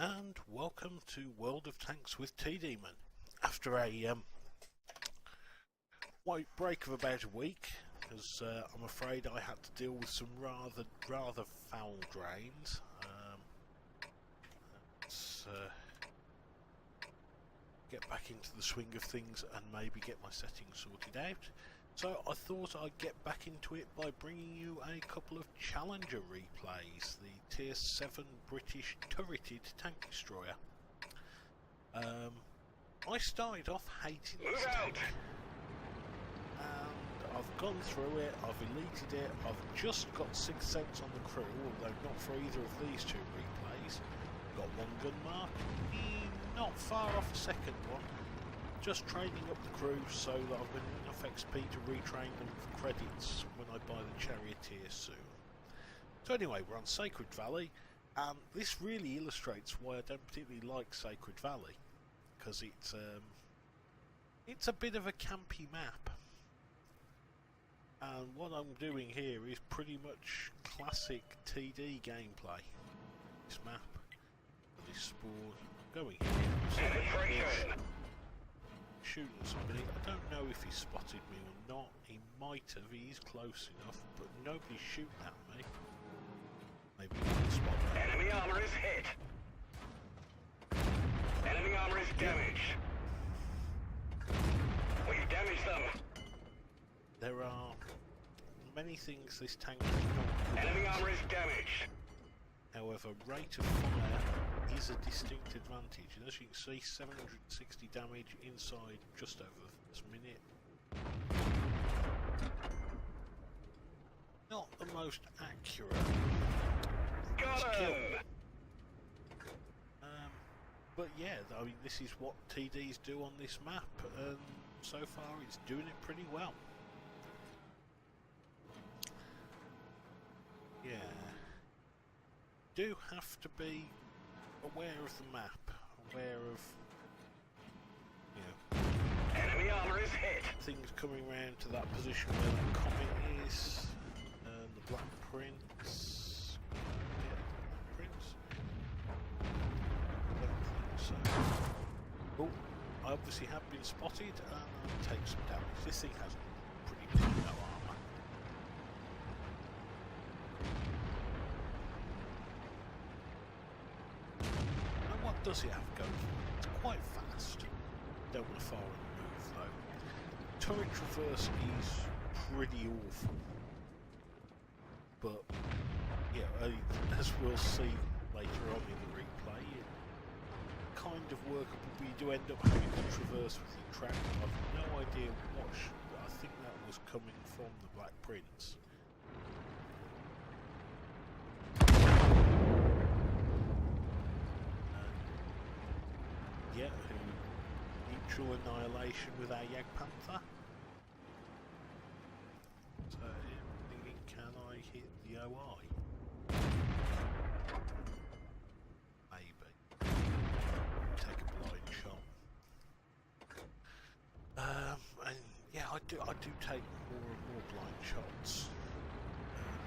and welcome to World of Tanks with T-Demon. After a white break of about a week, because I'm afraid I had to deal with some rather foul drains. Let's get back into the swing of things and maybe get my settings sorted out. So I thought I'd get back into it by bringing you a couple of Challenger replays, the Tier 7 British turreted tank destroyer. I started off hating this tank, and I've gone through it, I've deleted it, I've just got 6 cents on the crew, although not for either of these two replays. Got one gun mark, not far off the second one. Just training up the crew so that I've got enough XP to retrain them for credits when I buy the Charioteer soon. So anyway, we're on Sacred Valley, and this really illustrates why I don't particularly like Sacred Valley, because it's a bit of a campy map. And what I'm doing here is pretty much classic TD gameplay. This map, this spawn, going here. Shooting somebody. I don't know if he spotted me or not. He might have. He is close enough, but nobody's shooting at me. Maybe he didn't spot me. Enemy armor is hit. Enemy armor is damaged. We've damaged them. There are many things this tank is not good Enemy at. armor is damaged. However, rate of fire is a distinct advantage, and as you can see, 760 damage inside just over the first minute. Not the most accurate. Got him! But yeah, I mean, this is what TDs do on this map, and so far it's doing it pretty well. Yeah. Do have to be aware of the map, aware of, you know, enemy armor is hit. Things coming round to that position where the comet is, and the Black Prince. Yeah, Black Prince. I don't think so. Oh, I obviously have been spotted, and I'll take some damage. This thing has pretty much no armour. Does he have go for? It's quite fast. Don't want to fire and move though. Turret traverse is pretty awful. But yeah, as we'll see later on in the replay, it's kind of workable, but you do end up having to traverse with your tractor. I've no idea what I think that was coming from the Black Prince. Yeah, who mutual annihilation with our Jagdpanther. So thinking, can I hit the OI? Maybe. Take a blind shot. And yeah, I do take more and more blind shots.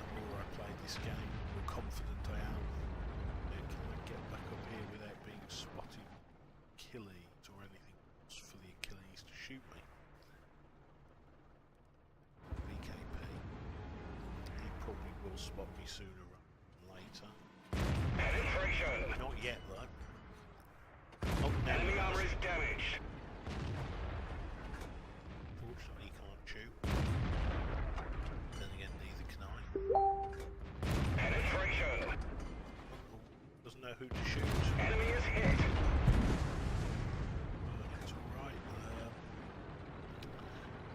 The more I play this game, the more confident I am. Yeah, can I get back up here without being spotted? Achilles or anything else for the Achilles to shoot me. BKP. He probably will spot me sooner rather than later. Penetration! Not yet though. Oh, enemy armor is damaged. Fortunately he can't shoot. Then again neither can I. Penetration! Doesn't know who to shoot. Enemy is hit.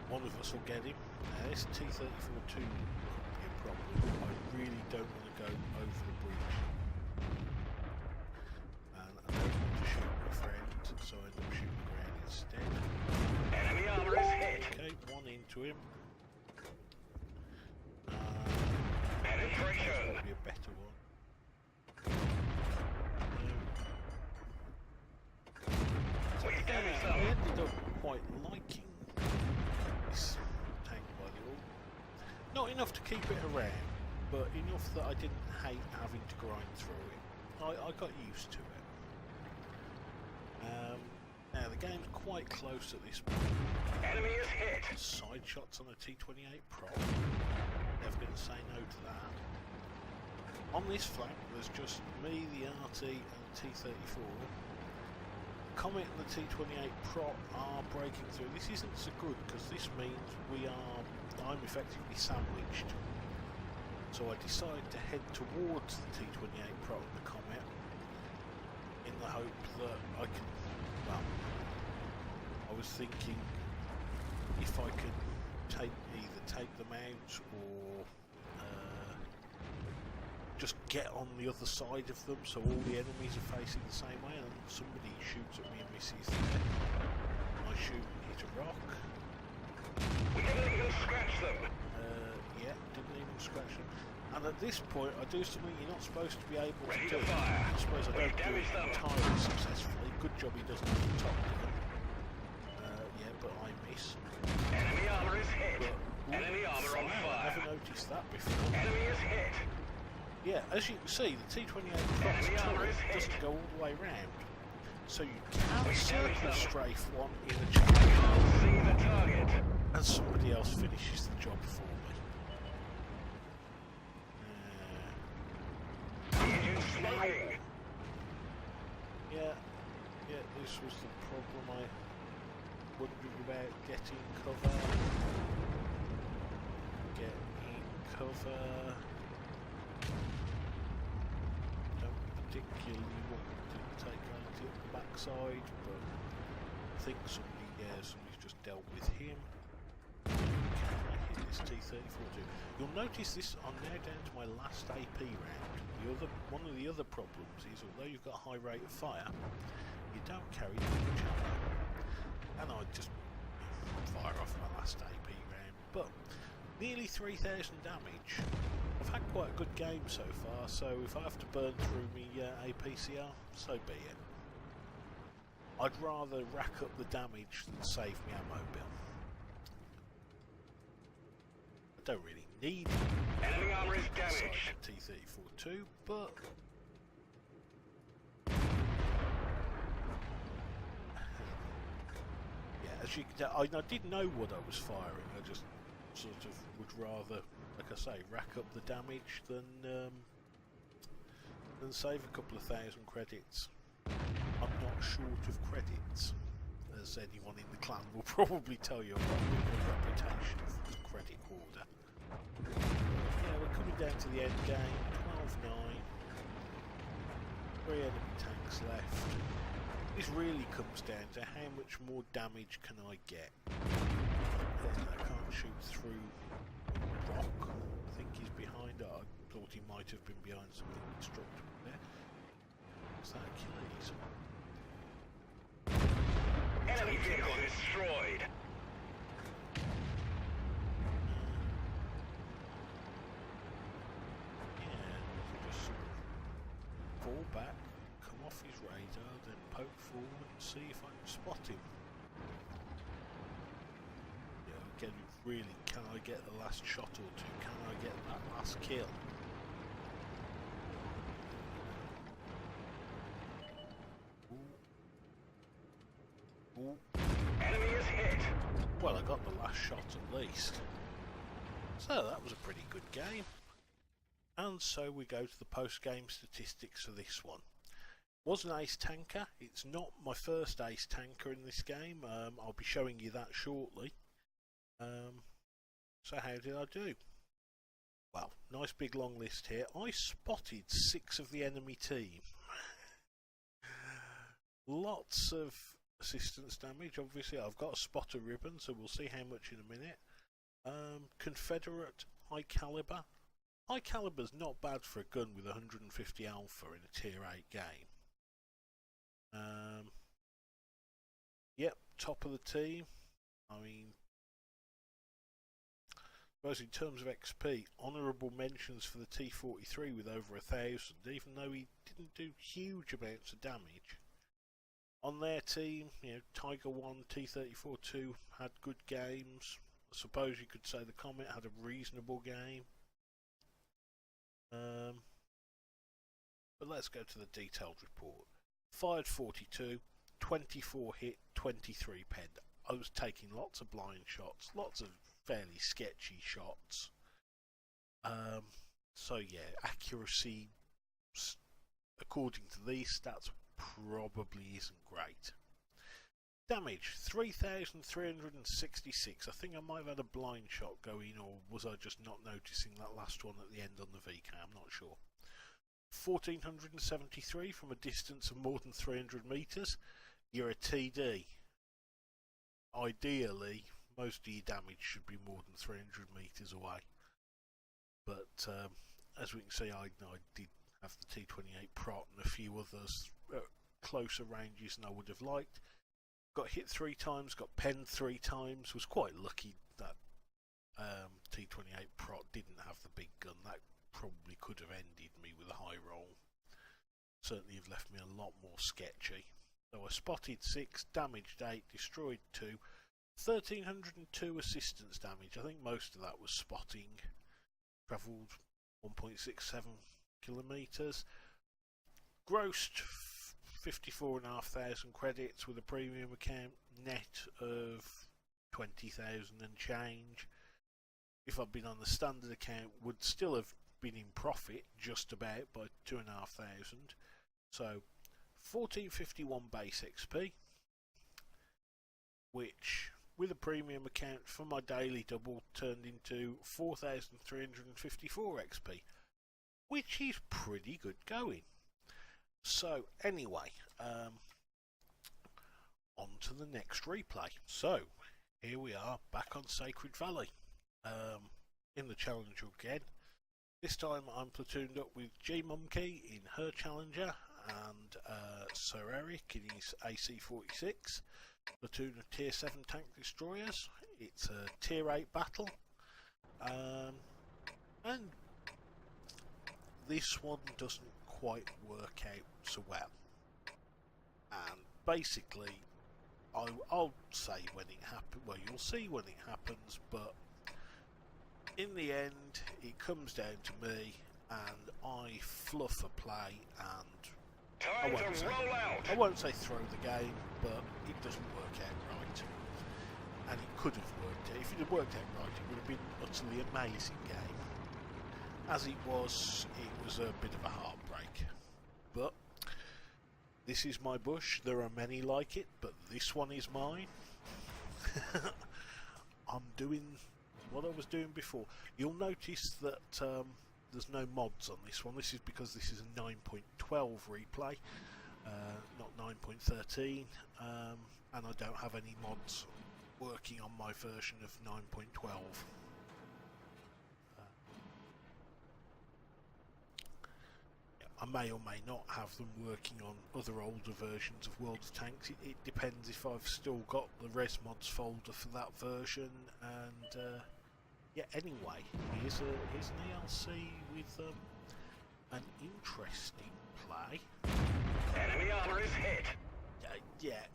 One of us will get him. This T-34-2 could be a problem. I really don't want to go over the bridge. And I don't want to shoot my friend, so I end up shooting the ground instead. Enemy armor is hit. Okay, one into him. Penetration. That'll be a better one. So We damaged I them. ended up quite liking tank by the all. Not enough to keep it around, but enough that I didn't hate having to grind through it. I got used to it. Now the game's quite close at this point. Enemy is hit. Side shots on a T28 Pro. Never going to say no to that. On this flank, there's just me, the RT, and the T34. Comet and the T28 Pro are breaking through. This isn't so good because this means I'm effectively sandwiched. So I decided to head towards the T28 Pro and the Comet in the hope that I can, well, I was thinking if I could either take them out or just get on the other side of them so all the enemies are facing the same way, and somebody shoots at me and misses there. I shoot and hit a rock. We didn't even scratch them. Yeah, didn't even scratch them. And at this point I do something you're not supposed to be able to do. Fire. I suppose I don't do it Damage them. entirely successfully. Good job he doesn't have the top gun. Yeah, but I miss. Enemy armor is hit. But, Enemy armor on I fire. never noticed that before. Enemy is hit. Yeah, as you can see, the T28 Enemy armor turret is hit. doesn't go all the way round. So you can We circle damage them. strafe one in a I channel, can't see the target. and somebody else finishes the job for me. Engine smoking. Yeah, this was the problem. I wondering about getting cover. Don't particularly want to take out the backside, but I think somebody's just dealt with him. Can I hit this T-34 too? You'll notice this. I'm now down to my last AP round. One of the other problems is, although you've got a high rate of fire, you don't carry that much ammo. And I just fire off my last AP round, but nearly 3,000 damage. I've had quite a good game so far, so if I have to burn through me APCR, so be it. I'd rather rack up the damage than save me ammo bill. I don't really need Enemy armor is damaged. T-34 too, but yeah, as you can tell, I did know what I was firing. I just sort of would rather, like I say, rack up the damage than save a couple of thousand credits. I'm not short of credits, as anyone in the clan will probably tell you. I've got a bit of a reputation as a credit hoarder. Yeah, we're coming down to the end game. 12-9. 3 enemy tanks left. This really comes down to how much more damage can I get. I can't shoot through rock. I think he's behind. I thought he might have been behind something destructible there. What's that, Achilles? Enemy vehicle destroyed. Just fall back, come off his radar, then poke forward and see if I can spot him. Yeah, again, really, can I get the last shot or two? Can I get that last kill? Ooh. Enemy is hit. Well, I got the last shot at least. So that was a pretty good game. And so we go to the post-game statistics for this one. Was an ace tanker. It's not my first ace tanker in this game. I'll be showing you that shortly. So how did I do? Well, nice big long list here. I spotted 6 of the enemy team. Lots of assistance damage. Obviously, I've got a spotter ribbon, so we'll see how much in a minute. Confederate high caliber. High caliber's not bad for a gun with 150 alpha in a tier 8 game. Yep, top of the team. I mean, I suppose in terms of XP, honourable mentions for the T43 with over 1,000, even though he didn't do huge amounts of damage. On their team, you know, Tiger 1, T34 2 had good games. I suppose you could say the Comet had a reasonable game. But let's go to the detailed report. Fired 42, 24 hit, 23 pen. I was taking lots of blind shots, lots of fairly sketchy shots. So yeah, accuracy, according to these stats, probably isn't great. Damage, 3,366. I think I might have had a blind shot going, or was I just not noticing that last one at the end on the VK? I'm not sure. 1,473 from a distance of more than 300 metres. You're a TD. Ideally, most of your damage should be more than 300 metres away. But as we can see, I did have the T28 Prot and a few others at closer ranges than I would have liked. Got hit 3 times, got penned 3 times. Was quite lucky that T28 Prot didn't have the big gun. That probably could have ended me with a high roll. Certainly have left me a lot more sketchy. So I spotted 6, damaged 8, destroyed 2, 1,302 assistance damage. I think most of that was spotting. Travelled 1.67 kilometres. Grossed 54,500 credits with a premium account, net of 20,000 and change. If I'd been on the standard account, would still have been in profit just about by 2,500. So 1451 base XP, which with a premium account for my daily double turned into 4,354 XP, which is pretty good going. So anyway, on to the next replay. So here we are back on Sacred Valley, in the Challenger again. This time I'm platooned up with G Monkey in her Challenger and Sir Eric in his AC-46. Platoon of tier 7 tank destroyers. It's a tier 8 battle, and this one doesn't quite work out so well, and basically I'll say when it happens, well, you'll see when it happens, but in the end it comes down to me and I fluff a play, and I won't say throw the game, but it doesn't work out right, and it could have worked out. If it had worked out right, it would have been an utterly amazing game. As it was a bit of a heartbreak. But this is my bush. There are many like it, but this one is mine. I'm doing what I was doing before. You'll notice that there's no mods on this one. This is because this is a 9.12 replay, not 9.13, and I don't have any mods working on my version of 9.12. I may or may not have them working on other older versions of World of Tanks. It depends if I've still got the res mods folder for that version. And yeah, anyway, here's an ELC with an interesting play. Enemy armor is hit. Yeah.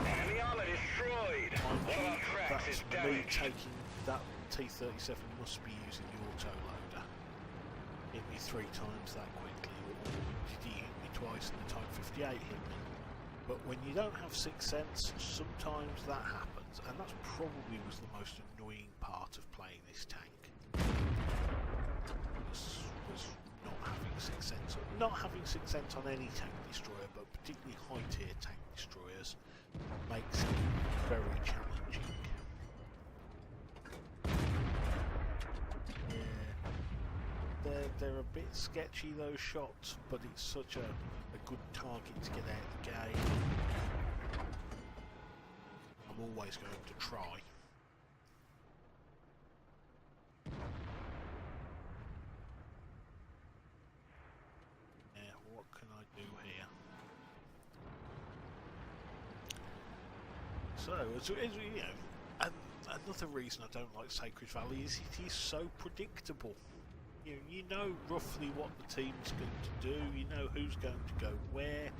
Enemy armor destroyed. One of our tracks is That's me damaged. taking that T-37 must be using the autoloader. Hit me 3 times that quickly, or did he hit me twice and the Type 58 hit me? But when you don't have Sixth Sense, sometimes that happens, and that probably was the most annoying part of playing this tank. Was not having Sixth Sense. Not having Sixth Sense on any tank destroyer, but particularly high tier tank destroyers, makes it very challenging. They're a bit sketchy, those shots, but it's such a good target to get out of the game. I'm always going to try. Yeah, what can I do here? So, as you know, and another reason I don't like Sacred Valley is it is so predictable. You know roughly what the team's going to do, you know who's going to go where,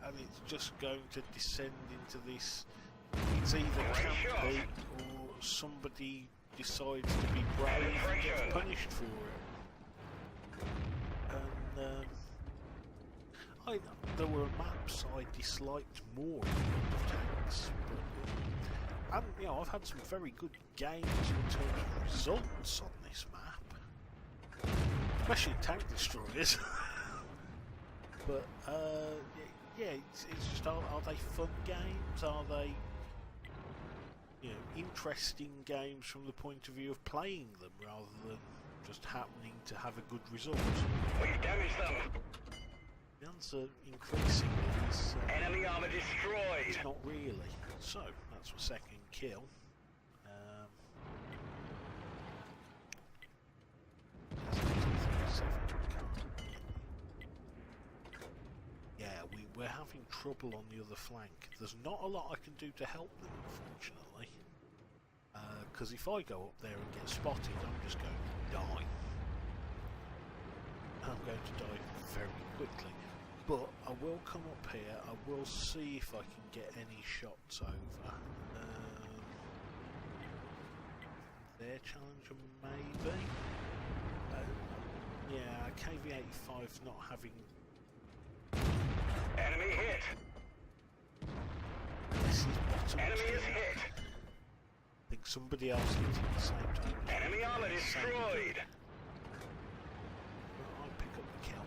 and it's just going to descend into this. It's either camp beat or somebody decides to be brave and gets punished for it. And There were maps I disliked more of tanks, but and you know, I've had some very good games in terms of results on this map, especially tank destroyers. But yeah, it's just are they fun games? Are they, you know, interesting games from the point of view of playing them rather than just happening to have a good result? We've damaged them. The answer increasingly is Enemy armor destroyed. it's not really. So that's my second kill. Yeah, we're having trouble on the other flank. There's not a lot I can do to help them, unfortunately. Because if I go up there and get spotted, I'm just going to die. I'm going to die very quickly. But I will come up here, I will see if I can get any shots over. Their challenger, maybe? Yeah, KV-85's not having... Enemy hit. This is bottom. Enemy is hit. I think somebody else hit at the same time. Enemy armor destroyed. I pick up the kill.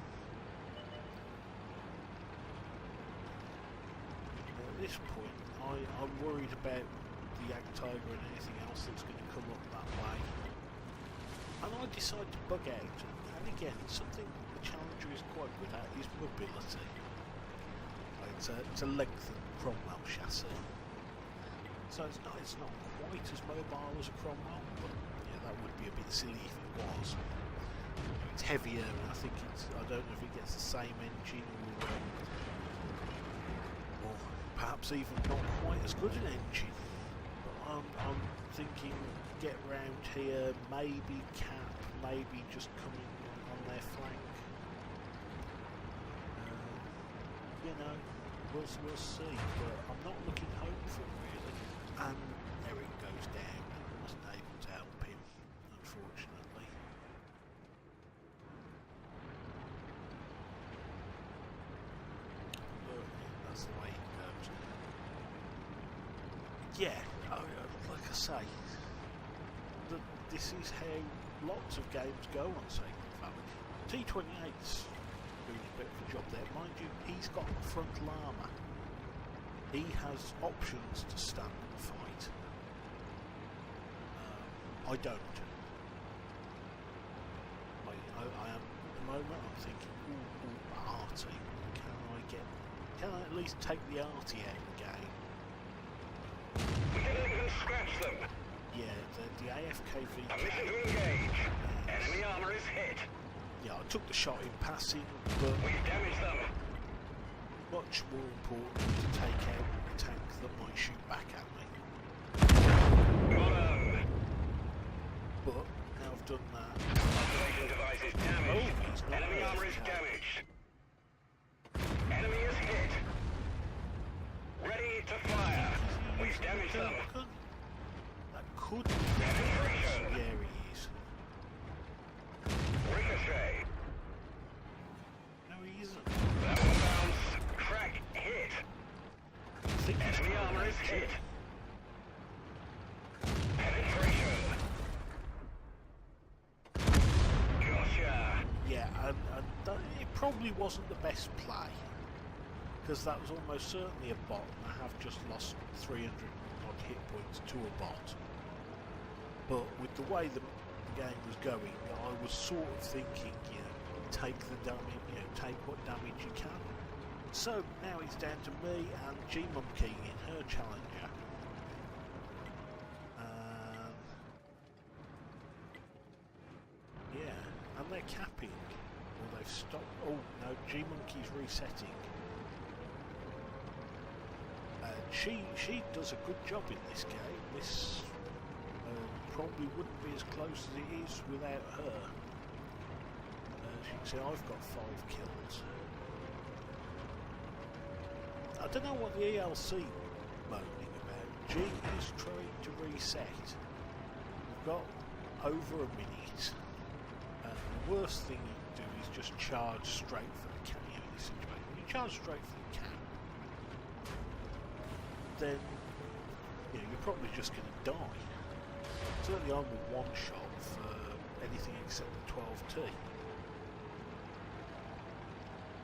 At this point, I'm worried about the Jagdtiger and anything else that's going to come up that way. And I decide to bug out. And again, something the Challenger is quite good at is mobility. It's a lengthened Cromwell chassis. So it's not quite as mobile as a Cromwell, but yeah, that would be a bit silly if it was. It's heavier, and I think I don't know if it gets the same engine or perhaps even not quite as good an engine. But I'm thinking get round here, maybe cap, maybe just coming on their flank. You know, we'll see, but I'm not looking hopeful really. And Eric goes down, and I wasn't able to help him, unfortunately. But that's the way it goes. Yeah, like I say, this is how lots of games go on Sacred Valley. T-28's doing a bit of a job there. Mind you, he's got frontal armour. He has options to stand and fight. I don't. I am, at the moment, I'm thinking, ooh, arty. Can I at least take the arty out of the game? We didn't even scratch them. Yeah, the AFKV. Permission to engage. Enemy armor is hit. Yeah, I took the shot in passing, but We've damaged them. much more important to take out a tank that might shoot back at me. Got 'em. But now I've done that. Observation device is damaged. Oh, he's not Enemy there. armor is damaged. Enemy is hit. Ready to fire. We've damaged them. That could be Penetration. Yeah, he is. Ricochet. No, he isn't. That one bounce. Crack hit. I think he's Enemy got armor an is exit. hit. Penetration. Gotcha. Yeah, and that, it probably wasn't the best play. Because that was almost certainly a bot, and I have just lost 300 odd hit points to a bot. But with the way the game was going, I was sort of thinking, you know, take the damage, you know, take what damage you can. So now it's down to me and G-Monkey in her challenger. Yeah, and they're capping. Or they've stopped. Oh no, G-Monkey's resetting. She does a good job in this game. This probably wouldn't be as close as it is without her. As you can see, I've got 5 kills. I don't know what the ELC moaning about. G is trying to reset. We've got over a minute. The worst thing you can do is just charge straight for the canyon. this situation. When you charge straight for the cap, then you're probably just going to die. Certainly I'm with one shot for anything except the 12T.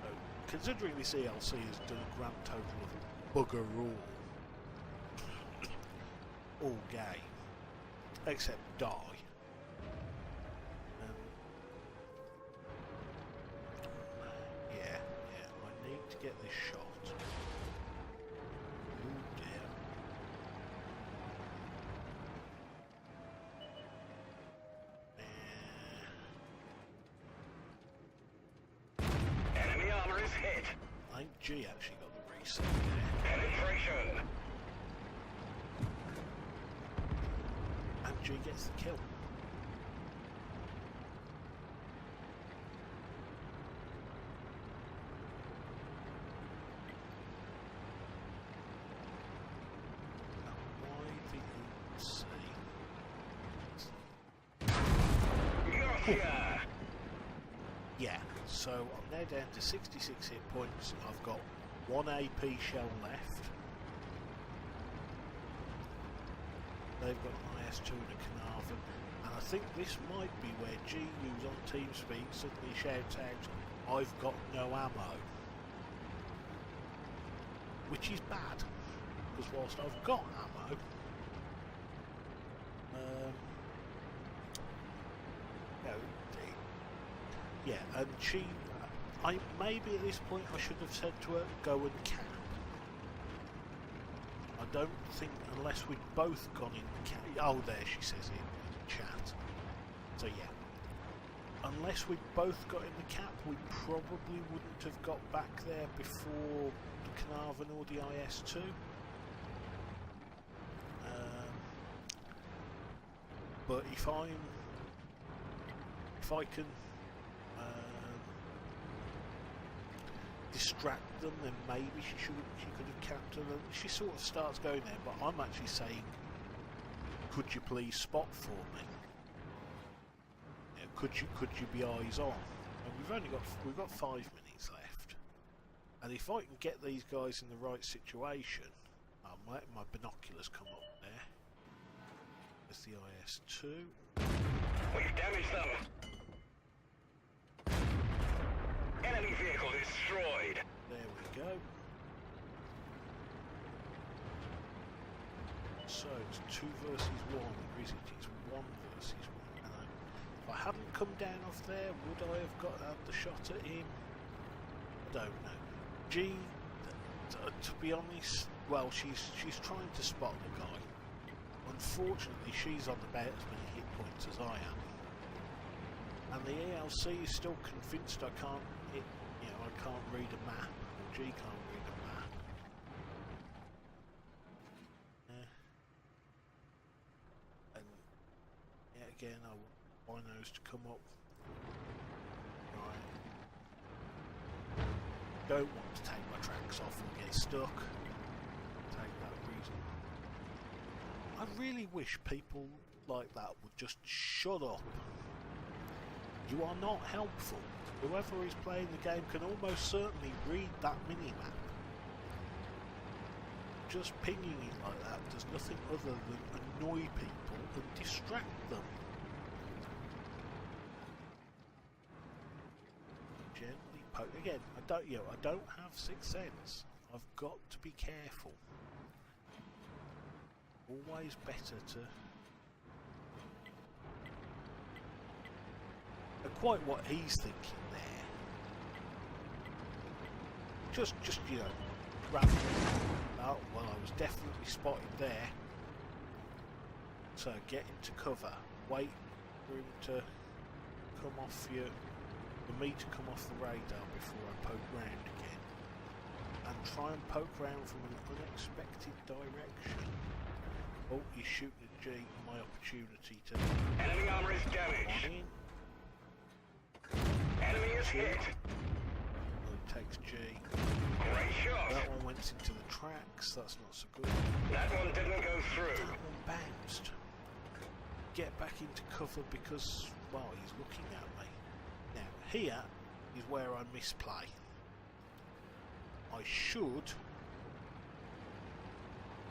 So, considering this ELC has done a grand total of bugger all game, except die. Yeah, I need to get this shot. Oh dear. Enemy armor is hit. I think G actually got the reset there. Penetration. And G gets the kill. Gotcha. Yeah, so I'm now down to 66 hit points. I've got 1 AP shell left. They've got an IS-2 and a Carnarvon, and I think this might be where G, who's on TeamSpeak, suddenly shouts out, "I've got no ammo," which is bad, because whilst I've got ammo, yeah, and she, maybe at this point I should have said to her, "Go and cap." I don't think, unless we'd both gone in cap. Oh, there she says it in chat. So yeah, unless we'd both got in the cap, we probably wouldn't have got back there before the Carnarvon or the IS-2. But if I can distract them, then maybe she could have capped them. She sort of starts going there, but I'm actually saying, could you please spot for me? Could you be eyes on? And we've got 5 minutes left, and if I can get these guys in the right situation, I'm letting my binoculars come up there. There's the IS-2. We've damaged them. Enemy vehicle destroyed. There we go. So it's 2 versus 1, or is it? It's 1 versus 1. If I hadn't come down off there, would I have had the shot at him? I don't know. G, to be honest, well, she's trying to spot the guy. Unfortunately, she's on about as many hit points as I am. And the ELC is still convinced I can't hit, I can't read a map, or G can't read a map. And yet again, I want binos to come up. Right. Don't want to take my tracks off and get stuck. Take that reason. I really wish people like that would just shut up. You are not helpful. Whoever is playing the game can almost certainly read that mini-map. Just pinging it like that does nothing other than annoy people and distract them. Gently poke. Again, I don't have sixth sense. I've got to be careful. Always better to. Quite what he's thinking there. Just rapidly. Oh, well, I was definitely spotted there. So get into cover. Wait for him to come off for me to come off the radar before I poke round again. And try and poke round from an unexpected direction. Oh, he's shooting at G. My opportunity to. Enemy armor is damaged. Enemy is hit. Oh, it takes G. Great shot. That one went into the tracks. That's not so good. That one didn't go through. That one bounced. Get back into cover because, well, he's looking at me. Now, here is where I misplay. I should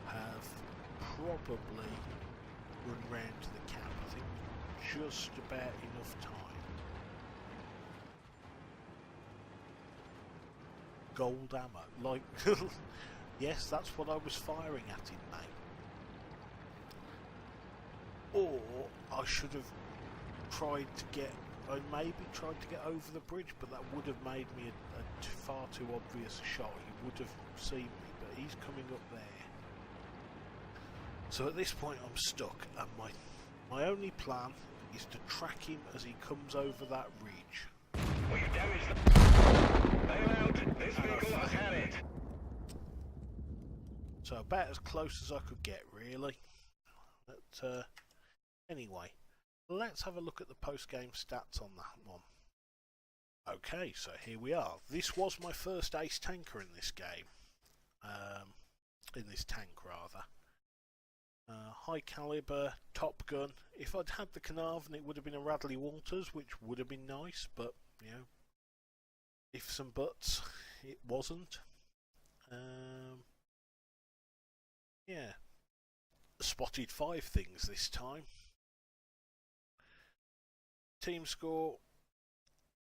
have probably run round to the cap. I think just about enough time. Gold ammo, like, yes, that's what I was firing at in May. Or I should have tried to get, I maybe tried to get over the bridge, but that would have made me a far too obvious shot. He would have seen me, but he's coming up there. So at this point I'm stuck, and my only plan is to track him as he comes over that ridge. We've damaged the... Bail out. This vehicle has had it. So about as close as I could get, really. But anyway, let's have a look at the post-game stats on that one. Okay, so here we are. This was my first ace tanker in this game. In this tank, rather. High caliber, Top Gun. If I'd had the Carnarvon, it would have been a Radley Walters, which would have been nice, but, you know, ifs and buts, it wasn't. Yeah. Spotted 5 things this time. Team score,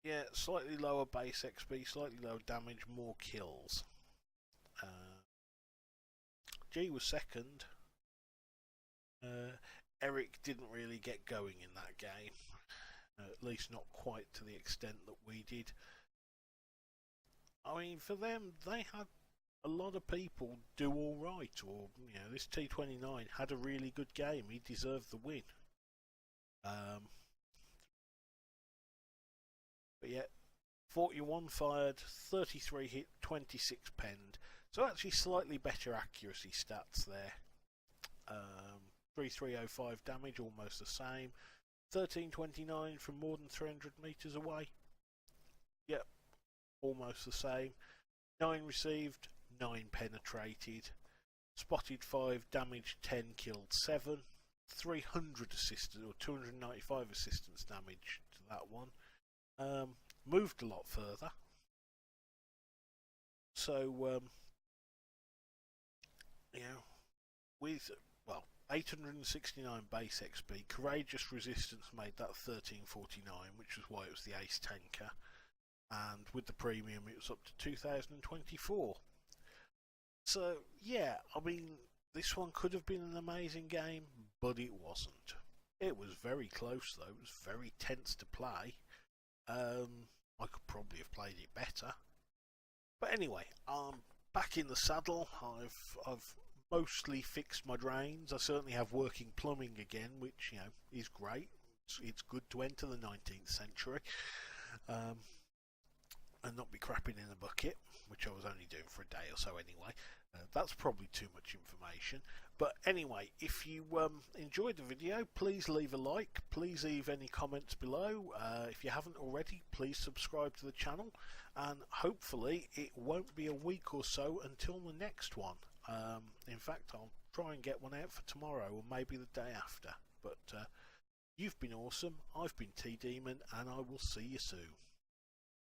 yeah, slightly lower base XP, slightly lower damage, more kills. G was second. Eric didn't really get going in that game, at least not quite to the extent that we did. I mean, for them, they had a lot of people do alright, or, you know, this T29 had a really good game, he deserved the win. But yeah, 41 fired, 33 hit, 26 penned, so actually slightly better accuracy stats there. 3305 damage, almost the same. 1329 from more than 300 metres away. Yep, almost the same. 9 received, 9 penetrated. Spotted 5, damaged 10, killed 7. 300 assistance, or 295 assistance damage to that one. Moved a lot further. So, you know, with, well, 869 base XP, Courageous Resistance made that 1349, which was why it was the ace tanker, and with the premium it was up to 2024. So yeah, I mean, this one could have been an amazing game, but it wasn't. It was very close though, it was very tense to play. I could probably have played it better. But anyway, I'm back in the saddle. I've mostly fixed my drains. I certainly have working plumbing again, which, you know, is great. It's good to enter the 19th century and not be crapping in a bucket, which I was only doing for a day or so anyway. That's probably too much information. But anyway, if you enjoyed the video, please leave a like. Please leave any comments below. If you haven't already, please subscribe to the channel. And hopefully it won't be a week or so until the next one. In fact, I'll try and get one out for tomorrow or maybe the day after. But you've been awesome. I've been T-Demon, and I will see you soon.